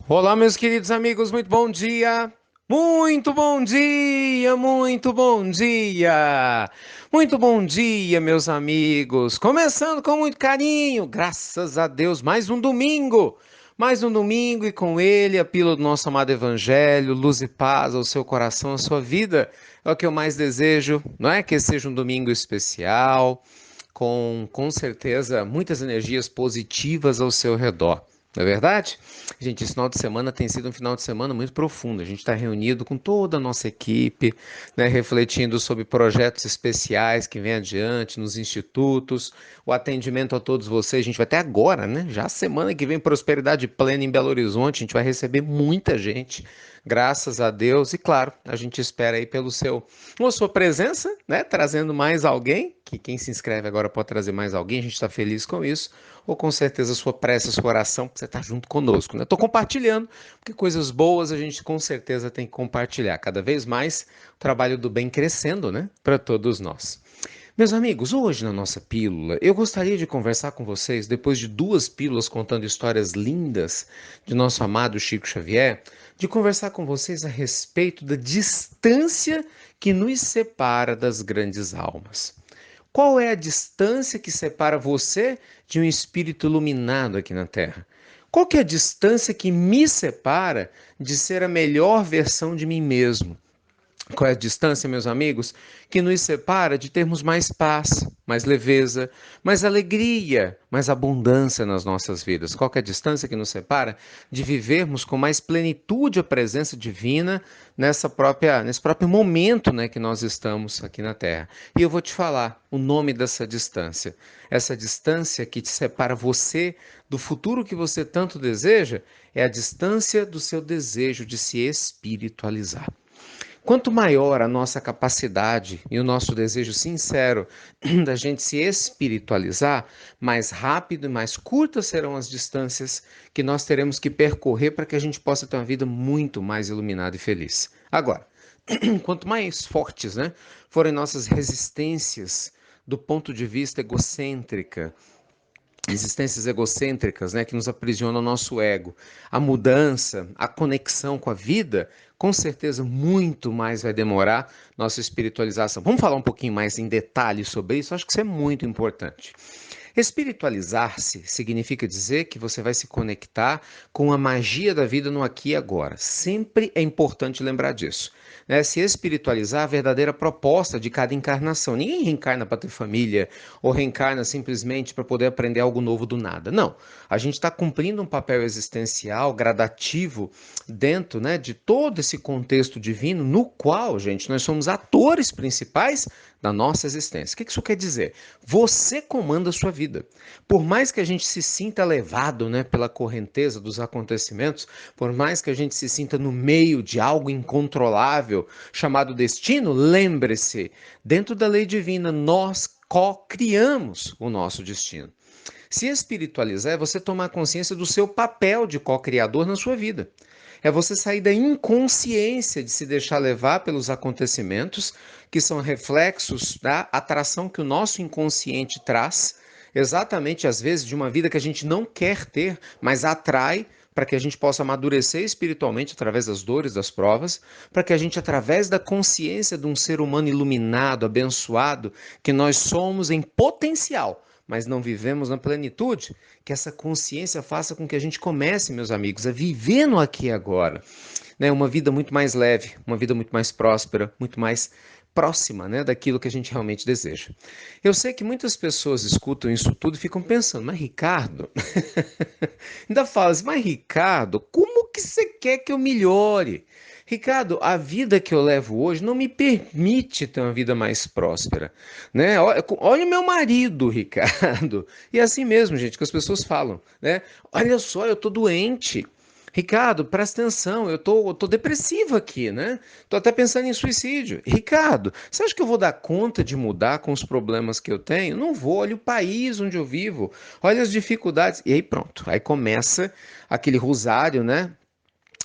Olá, meus queridos amigos, muito bom dia! Muito bom dia, muito bom dia! Muito bom dia, meus amigos! Começando com muito carinho, graças a Deus, mais um domingo! Mais um domingo e com ele a pílula do nosso amado Evangelho, luz e paz ao seu coração, à sua vida. É o que eu mais desejo, não é? Que esse seja um domingo especial, com certeza muitas energias positivas ao seu redor. Não é verdade? Gente, esse final de semana tem sido um final de semana muito profundo. A gente está reunido com toda a nossa equipe, né, refletindo sobre projetos especiais que vêm adiante nos institutos, o atendimento a todos vocês. A gente vai até agora, né? Já semana que vem, Prosperidade Plena em Belo Horizonte. A gente vai receber muita gente, graças a Deus. E claro, a gente espera aí pelo seu, a sua presença, né? Trazendo mais alguém, que quem se inscreve agora pode trazer mais alguém. A gente está feliz com isso ou com certeza sua prece, sua oração, porque você está junto conosco, né? Estou compartilhando, porque coisas boas a gente com certeza tem que compartilhar. Cada vez mais o trabalho do bem crescendo, né? Para todos nós. Meus amigos, hoje na nossa pílula, eu gostaria de conversar com vocês, depois de duas pílulas contando histórias lindas de nosso amado Chico Xavier, de conversar com vocês a respeito da distância que nos separa das grandes almas. Qual é a distância que separa você de um espírito iluminado aqui na Terra? Qual que é a distância que me separa de ser a melhor versão de mim mesmo? Qual é a distância, meus amigos, que nos separa de termos mais paz, mais leveza, mais alegria, mais abundância nas nossas vidas? Qual que é a distância que nos separa de vivermos com mais plenitude a presença divina nesse próprio momento, né, que nós estamos aqui na Terra? E eu vou te falar o nome dessa distância. Essa distância que te separa você do futuro que você tanto deseja é a distância do seu desejo de se espiritualizar. Quanto maior a nossa capacidade e o nosso desejo sincero da gente se espiritualizar, mais rápido e mais curtas serão as distâncias que nós teremos que percorrer para que a gente possa ter uma vida muito mais iluminada e feliz. Agora, quanto mais fortes, né, forem nossas resistências do ponto de vista egocêntrica, existências egocêntricas, né, que nos aprisionam o nosso ego. A mudança, a conexão com a vida, com certeza muito mais vai demorar nossa espiritualização. Vamos falar um pouquinho mais em detalhes sobre isso? Acho que isso é muito importante. Espiritualizar-se significa dizer que você vai se conectar com a magia da vida no aqui e agora. Sempre é importante lembrar disso. Né? Se espiritualizar a verdadeira proposta de cada encarnação. Ninguém reencarna para ter família ou reencarna simplesmente para poder aprender algo novo do nada. Não. A gente está cumprindo um papel existencial, gradativo, dentro, né, de todo esse contexto divino, no qual, gente, nós somos atores principais da nossa existência. O que isso quer dizer? Você comanda a sua vida. Por mais que a gente se sinta levado, né, pela correnteza dos acontecimentos, por mais que a gente se sinta no meio de algo incontrolável chamado destino, lembre-se, dentro da lei divina nós co-criamos o nosso destino. Se espiritualizar é você tomar consciência do seu papel de co-criador na sua vida. É você sair da inconsciência de se deixar levar pelos acontecimentos, que são reflexos da atração que o nosso inconsciente traz, exatamente às vezes de uma vida que a gente não quer ter, mas atrai para que a gente possa amadurecer espiritualmente através das dores, das provas, para que a gente, através da consciência de um ser humano iluminado, abençoado, que nós somos em potencial, mas não vivemos na plenitude, que essa consciência faça com que a gente comece, meus amigos, a viver no aqui e agora, né? Uma vida muito mais leve, uma vida muito mais próspera, muito mais próxima, né, daquilo que a gente realmente deseja. Eu sei que muitas pessoas escutam isso tudo e ficam pensando, mas Ricardo, ainda fala assim, mas Ricardo, como que você quer que eu melhore? Ricardo, a vida que eu levo hoje não me permite ter uma vida mais próspera, né? Olha o meu marido, Ricardo. E é assim mesmo, gente, que as pessoas falam, né? Olha só, eu tô doente. Ricardo, presta atenção, eu tô depressivo aqui, né? Tô até pensando em suicídio. Ricardo, você acha que eu vou dar conta de mudar com os problemas que eu tenho? Não vou, olha o país onde eu vivo, olha as dificuldades. E aí pronto, aí começa aquele rosário, né?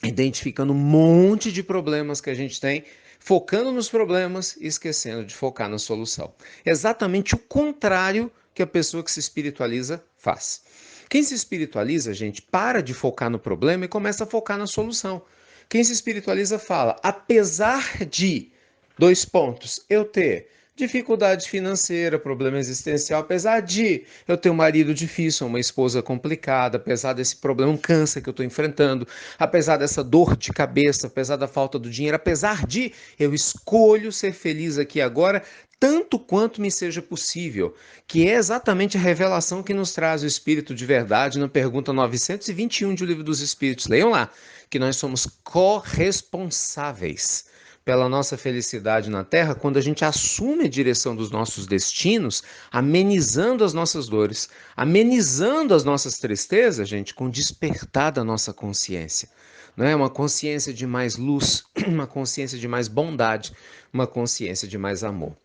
Identificando um monte de problemas que a gente tem, focando nos problemas e esquecendo de focar na solução. Exatamente o contrário que a pessoa que se espiritualiza faz. Quem se espiritualiza, gente, para de focar no problema e começa a focar na solução. Quem se espiritualiza fala, apesar de, dois pontos, eu ter dificuldade financeira, problema existencial, apesar de eu ter um marido difícil, uma esposa complicada, apesar desse problema, um câncer que eu estou enfrentando, apesar dessa dor de cabeça, apesar da falta do dinheiro, apesar de eu escolho ser feliz aqui agora, tanto quanto me seja possível, que é exatamente a revelação que nos traz o Espírito de verdade na pergunta 921 de O Livro dos Espíritos. Leiam lá, que nós somos corresponsáveis pela nossa felicidade na Terra quando a gente assume a direção dos nossos destinos, amenizando as nossas dores, amenizando as nossas tristezas, gente, com o despertar da nossa consciência. Não é uma consciência de mais luz, uma consciência de mais bondade, uma consciência de mais amor.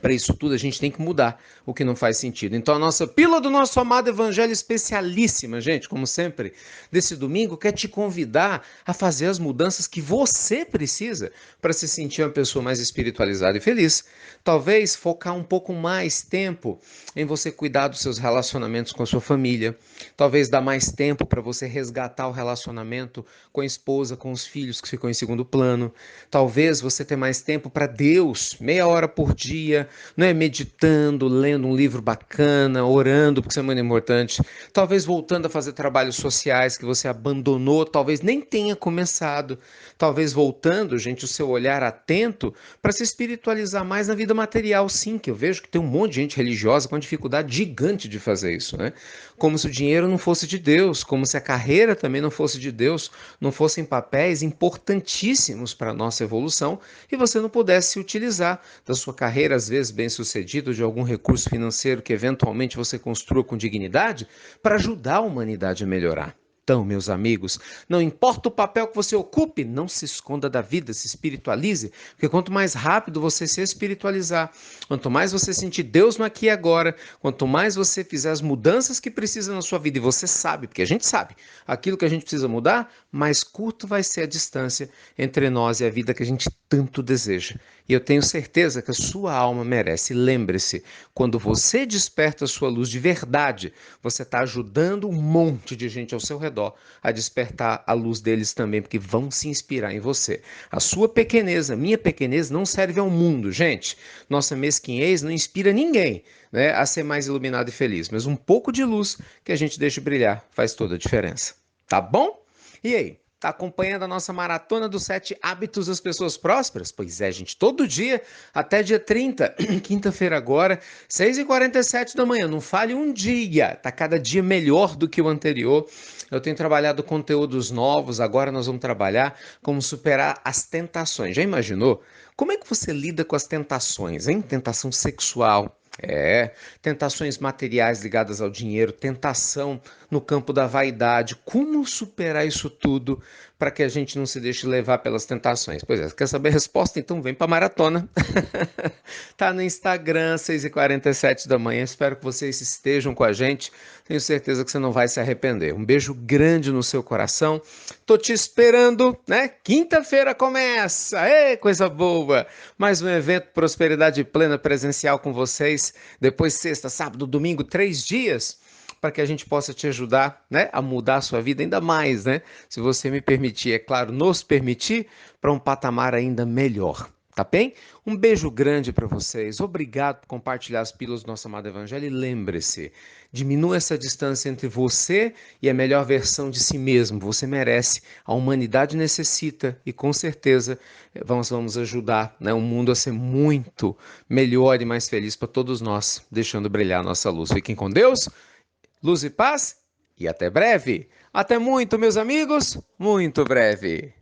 Para isso tudo a gente tem que mudar o que não faz sentido. Então a nossa pílula do nosso amado evangelho especialíssima, gente, como sempre, desse domingo, quer te convidar a fazer as mudanças que você precisa para se sentir uma pessoa mais espiritualizada e feliz. Talvez focar um pouco mais tempo em você cuidar dos seus relacionamentos com a sua família. Talvez dar mais tempo para você resgatar o relacionamento com a esposa, com os filhos que ficou em segundo plano. Talvez você ter mais tempo para Deus, meia hora por dia, não é, meditando, lendo um livro bacana, orando, porque isso é muito importante. Talvez voltando a fazer trabalhos sociais que você abandonou, talvez nem tenha começado. Talvez voltando, gente, o seu olhar atento para se espiritualizar mais na vida material, sim, que eu vejo que tem um monte de gente religiosa com dificuldade gigante de fazer isso, né? Como se o dinheiro não fosse de Deus, como se a carreira também não fosse de Deus, não fossem papéis importantíssimos para a nossa evolução e você não pudesse utilizar da sua carreira, às vezes bem-sucedido, de algum recurso financeiro que eventualmente você construa com dignidade, para ajudar a humanidade a melhorar. Então, meus amigos, não importa o papel que você ocupe, não se esconda da vida, se espiritualize, porque quanto mais rápido você se espiritualizar, quanto mais você sentir Deus no aqui e agora, quanto mais você fizer as mudanças que precisa na sua vida, e você sabe, porque a gente sabe, aquilo que a gente precisa mudar, mais curto vai ser a distância entre nós e a vida que a gente tanto deseja. E eu tenho certeza que a sua alma merece. Lembre-se, quando você desperta a sua luz de verdade, você está ajudando um monte de gente ao seu redor a despertar a luz deles também, porque vão se inspirar em você. A sua pequenez, a minha pequenez não serve ao mundo, gente. Nossa mesquinhez não inspira ninguém, né, a ser mais iluminado e feliz, mas um pouco de luz que a gente deixa brilhar faz toda a diferença. Tá bom? E aí? Tá acompanhando a nossa maratona dos 7 hábitos das pessoas prósperas? Pois é, gente, todo dia, até dia 30, quinta-feira agora, 6h47 da manhã, não falhe um dia, tá cada dia melhor do que o anterior. Eu tenho trabalhado conteúdos novos, agora nós vamos trabalhar como superar as tentações. Já imaginou? Como é que você lida com as tentações, hein? Tentação sexual, tentações materiais ligadas ao dinheiro, tentação no campo da vaidade. Como superar isso tudo para que a gente não se deixe levar pelas tentações? Pois é, quer saber a resposta? Então vem para a maratona. Tá no Instagram, 6h47 da manhã. Espero que vocês estejam com a gente. Tenho certeza que você não vai se arrepender. Um beijo grande no seu coração. Tô te esperando, né? Quinta-feira começa. Ei, coisa boa! Mais um evento Prosperidade Plena presencial com vocês. Depois sexta, sábado, domingo, 3 dias, para que a gente possa te ajudar, né, a mudar a sua vida ainda mais, né? Se você me permitir, é claro, nos permitir, para um patamar ainda melhor. Tá bem? Um beijo grande para vocês. Obrigado por compartilhar as pílulas do nosso amado Evangelho. E lembre-se, diminua essa distância entre você e a melhor versão de si mesmo. Você merece, a humanidade necessita e com certeza vamos ajudar, né, o mundo a ser muito melhor e mais feliz para todos nós, deixando brilhar a nossa luz. Fiquem com Deus, luz e paz e até breve. Até muito, meus amigos, muito breve.